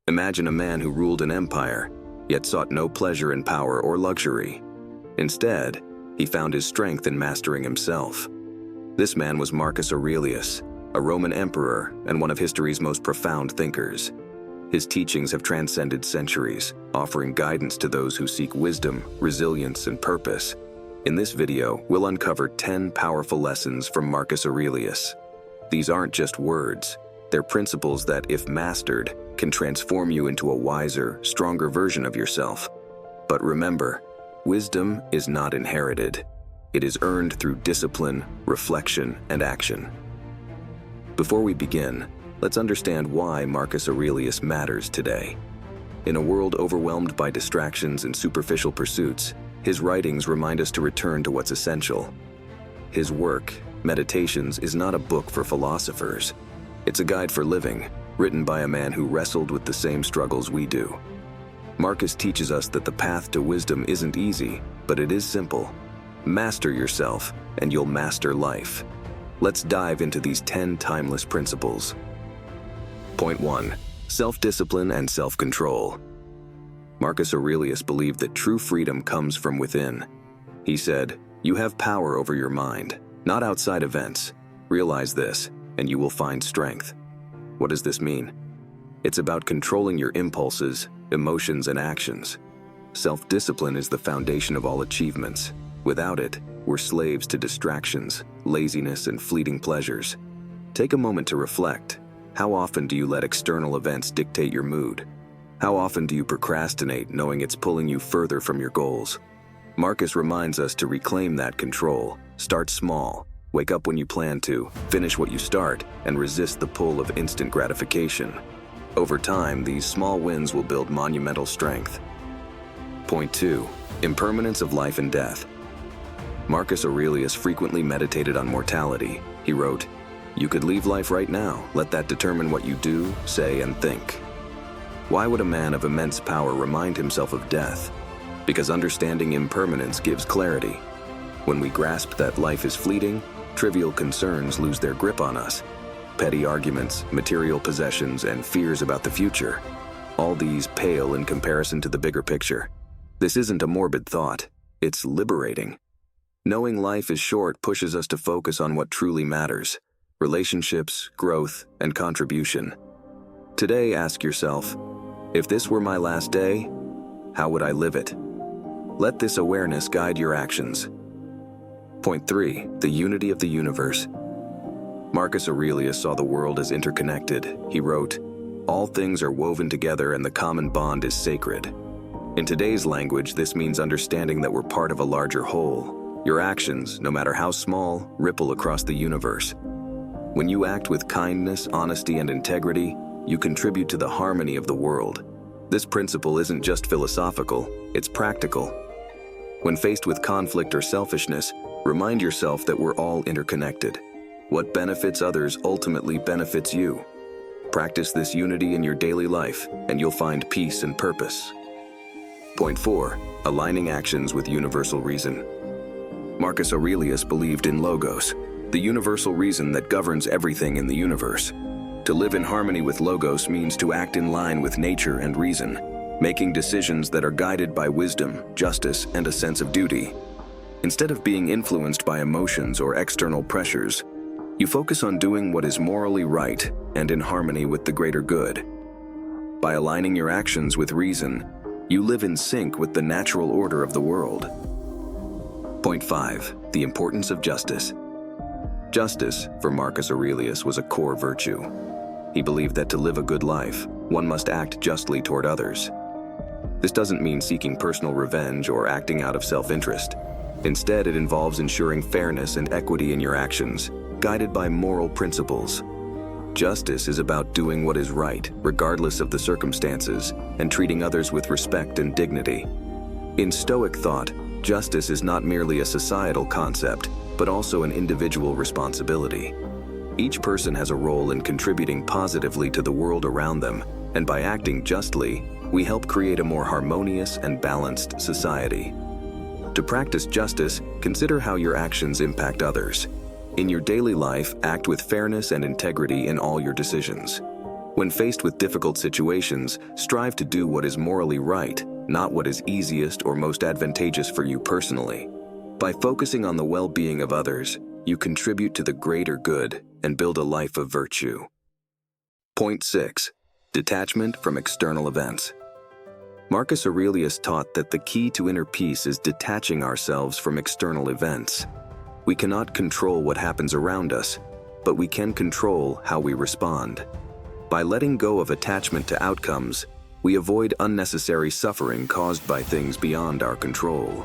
Imagine a man who ruled an empire, yet sought no pleasure in power or luxury. Instead, he found his strength in mastering himself. This man was Marcus Aurelius, a Roman emperor and one of history's most profound thinkers. His teachings have transcended centuries, offering guidance to those who seek wisdom, resilience, and purpose. In this video, we'll uncover 10 powerful lessons from Marcus Aurelius. These aren't just words, they're principles that, if mastered, can transform you into a wiser, stronger version of yourself. But remember, wisdom is not inherited. It is earned through discipline, reflection, and action. Before we begin, let's understand why Marcus Aurelius matters today. In a world overwhelmed by distractions and superficial pursuits, his writings remind us to return to what's essential. His work, Meditations, is not a book for philosophers. It's a guide for living, written by a man who wrestled with the same struggles we do. Marcus teaches us that the path to wisdom isn't easy, but it is simple. Master yourself, and you'll master life. Let's dive into these 10 timeless principles. Point 1. Self-discipline and self-control. Marcus Aurelius believed that true freedom comes from within. He said, "You have power over your mind, not outside events. Realize this, and you will find strength." What does this mean? It's about controlling your impulses, emotions, and actions. Self-discipline is the foundation of all achievements. Without it, we're slaves to distractions, laziness, and fleeting pleasures. Take a moment to reflect. How often do you let external events dictate your mood? How often do you procrastinate knowing it's pulling you further from your goals? Marcus reminds us to reclaim that control. Start small. Wake up when you plan to, finish what you start, and resist the pull of instant gratification. Over time, these small wins will build monumental strength. Point 2. Impermanence of life and death. Marcus Aurelius frequently meditated on mortality. He wrote, "You could leave life right now. Let that determine what you do, say, and think." Why would a man of immense power remind himself of death? Because understanding impermanence gives clarity. When we grasp that life is fleeting, trivial concerns lose their grip on us. Petty arguments, material possessions, and fears about the future. All these pale in comparison to the bigger picture. This isn't a morbid thought. It's liberating. Knowing life is short pushes us to focus on what truly matters: relationships, growth, and contribution. Today, ask yourself, if this were my last day, how would I live it? Let this awareness guide your actions. Point 3. The unity of the universe. Marcus Aurelius saw the world as interconnected. He wrote, "All things are woven together and the common bond is sacred." In today's language, this means understanding that we're part of a larger whole. Your actions, no matter how small, ripple across the universe. When you act with kindness, honesty, and integrity, you contribute to the harmony of the world. This principle isn't just philosophical, it's practical. When faced with conflict or selfishness, remind yourself that we're all interconnected. What benefits others ultimately benefits you. Practice this unity in your daily life, and you'll find peace and purpose. Point 4. Aligning actions with universal reason. Marcus Aurelius believed in logos, the universal reason that governs everything in the universe. To live in harmony with logos means to act in line with nature and reason, making decisions that are guided by wisdom, justice, and a sense of duty. Instead of being influenced by emotions or external pressures, you focus on doing what is morally right and in harmony with the greater good. By aligning your actions with reason, you live in sync with the natural order of the world. Point 5. The importance of justice. Justice, for Marcus Aurelius, was a core virtue. He believed that to live a good life, one must act justly toward others. This doesn't mean seeking personal revenge or acting out of self-interest. Instead, it involves ensuring fairness and equity in your actions, guided by moral principles. Justice is about doing what is right, regardless of the circumstances, and treating others with respect and dignity. In Stoic thought, justice is not merely a societal concept, but also an individual responsibility. Each person has a role in contributing positively to the world around them, and by acting justly, we help create a more harmonious and balanced society. To practice justice, consider how your actions impact others. In your daily life, act with fairness and integrity in all your decisions. When faced with difficult situations, strive to do what is morally right, not what is easiest or most advantageous for you personally. By focusing on the well-being of others, you contribute to the greater good and build a life of virtue. Point 6. Detachment from external events. Marcus Aurelius taught that the key to inner peace is detaching ourselves from external events. We cannot control what happens around us, but we can control how we respond. By letting go of attachment to outcomes, we avoid unnecessary suffering caused by things beyond our control.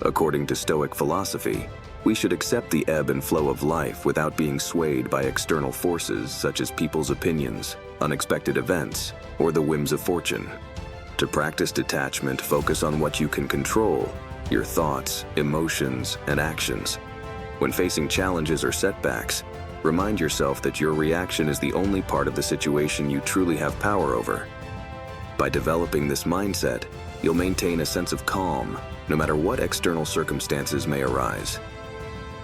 According to Stoic philosophy, we should accept the ebb and flow of life without being swayed by external forces such as people's opinions, unexpected events, or the whims of fortune. To practice detachment, focus on what you can control, your thoughts, emotions, and actions. When facing challenges or setbacks, remind yourself that your reaction is the only part of the situation you truly have power over. By developing this mindset, you'll maintain a sense of calm, no matter what external circumstances may arise.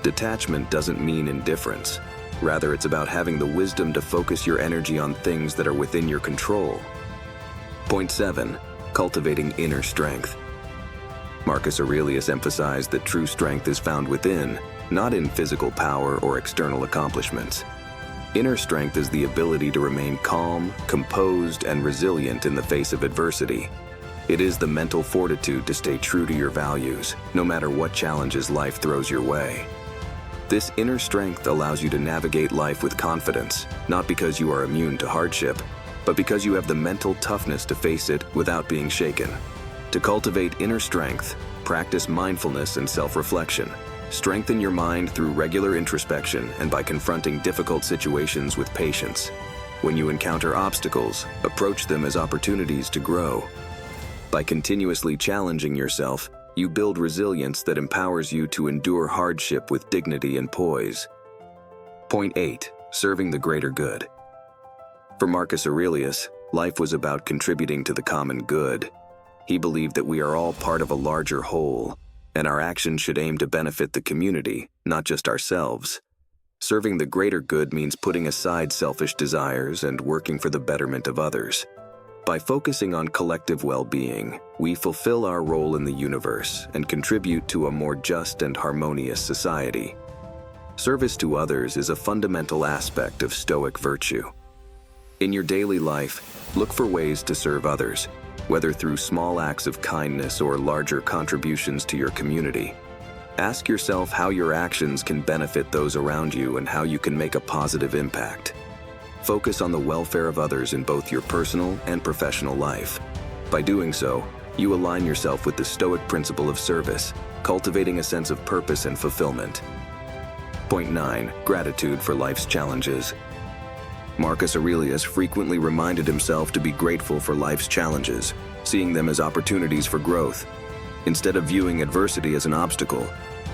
Detachment doesn't mean indifference. Rather, it's about having the wisdom to focus your energy on things that are within your control. Point 7. Cultivating inner strength. Marcus Aurelius emphasized that true strength is found within, not in physical power or external accomplishments. Inner strength is the ability to remain calm, composed, and resilient in the face of adversity. It is the mental fortitude to stay true to your values, no matter what challenges life throws your way. This inner strength allows you to navigate life with confidence, not because you are immune to hardship, but because you have the mental toughness to face it without being shaken. To cultivate inner strength, practice mindfulness and self-reflection. Strengthen your mind through regular introspection and by confronting difficult situations with patience. When you encounter obstacles, approach them as opportunities to grow. By continuously challenging yourself, you build resilience that empowers you to endure hardship with dignity and poise. Point 8. Serving the greater good. For Marcus Aurelius, life was about contributing to the common good. He believed that we are all part of a larger whole, and our actions should aim to benefit the community, not just ourselves. Serving the greater good means putting aside selfish desires and working for the betterment of others. By focusing on collective well-being, we fulfill our role in the universe and contribute to a more just and harmonious society. Service to others is a fundamental aspect of Stoic virtue. In your daily life, look for ways to serve others, whether through small acts of kindness or larger contributions to your community. Ask yourself how your actions can benefit those around you and how you can make a positive impact. Focus on the welfare of others in both your personal and professional life. By doing so, you align yourself with the Stoic principle of service, cultivating a sense of purpose and fulfillment. Point 9. Gratitude for life's challenges. Marcus Aurelius frequently reminded himself to be grateful for life's challenges, seeing them as opportunities for growth. Instead of viewing adversity as an obstacle,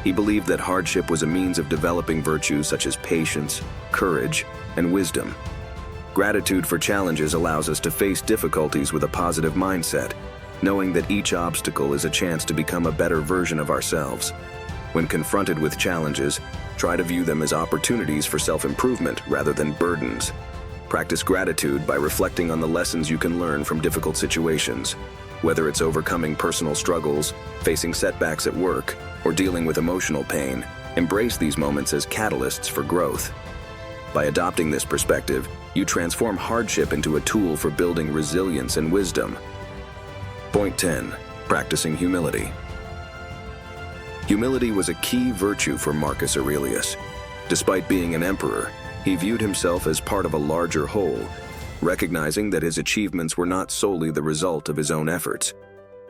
he believed that hardship was a means of developing virtues such as patience, courage, and wisdom. Gratitude for challenges allows us to face difficulties with a positive mindset, knowing that each obstacle is a chance to become a better version of ourselves. When confronted with challenges, try to view them as opportunities for self-improvement rather than burdens. Practice gratitude by reflecting on the lessons you can learn from difficult situations. Whether it's overcoming personal struggles, facing setbacks at work, or dealing with emotional pain, embrace these moments as catalysts for growth. By adopting this perspective, you transform hardship into a tool for building resilience and wisdom. Point 10. Practicing humility. Humility was a key virtue for Marcus Aurelius. Despite being an emperor, he viewed himself as part of a larger whole, recognizing that his achievements were not solely the result of his own efforts.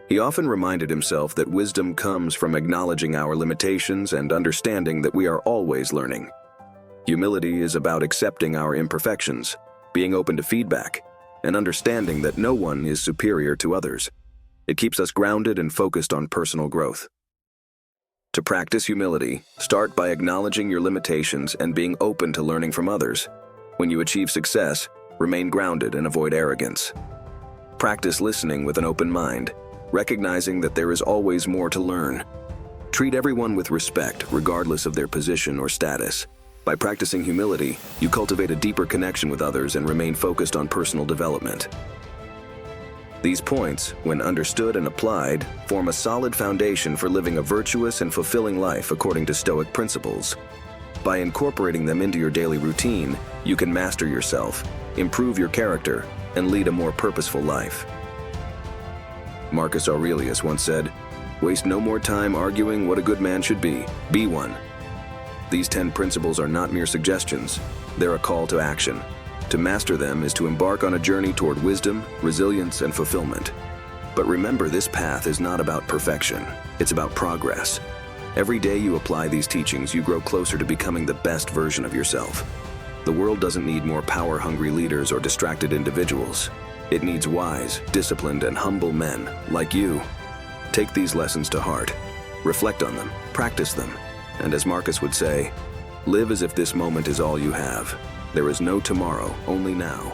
He often reminded himself that wisdom comes from acknowledging our limitations and understanding that we are always learning. Humility is about accepting our imperfections, being open to feedback, and understanding that no one is superior to others. It keeps us grounded and focused on personal growth. To practice humility, start by acknowledging your limitations and being open to learning from others. When you achieve success, remain grounded and avoid arrogance. Practice listening with an open mind, recognizing that there is always more to learn. Treat everyone with respect, regardless of their position or status. By practicing humility, you cultivate a deeper connection with others and remain focused on personal development. These points, when understood and applied, form a solid foundation for living a virtuous and fulfilling life according to Stoic principles. By incorporating them into your daily routine, you can master yourself, improve your character, and lead a more purposeful life. Marcus Aurelius once said, "Waste no more time arguing what a good man should be one." These 10 principles are not mere suggestions, they're a call to action. To master them is to embark on a journey toward wisdom, resilience, and fulfillment. But remember, this path is not about perfection, it's about progress. Every day you apply these teachings, you grow closer to becoming the best version of yourself. The world doesn't need more power-hungry leaders or distracted individuals. It needs wise, disciplined, and humble men like you. Take these lessons to heart. Reflect on them, practice them, and as Marcus would say, live as if this moment is all you have. There is no tomorrow, only now.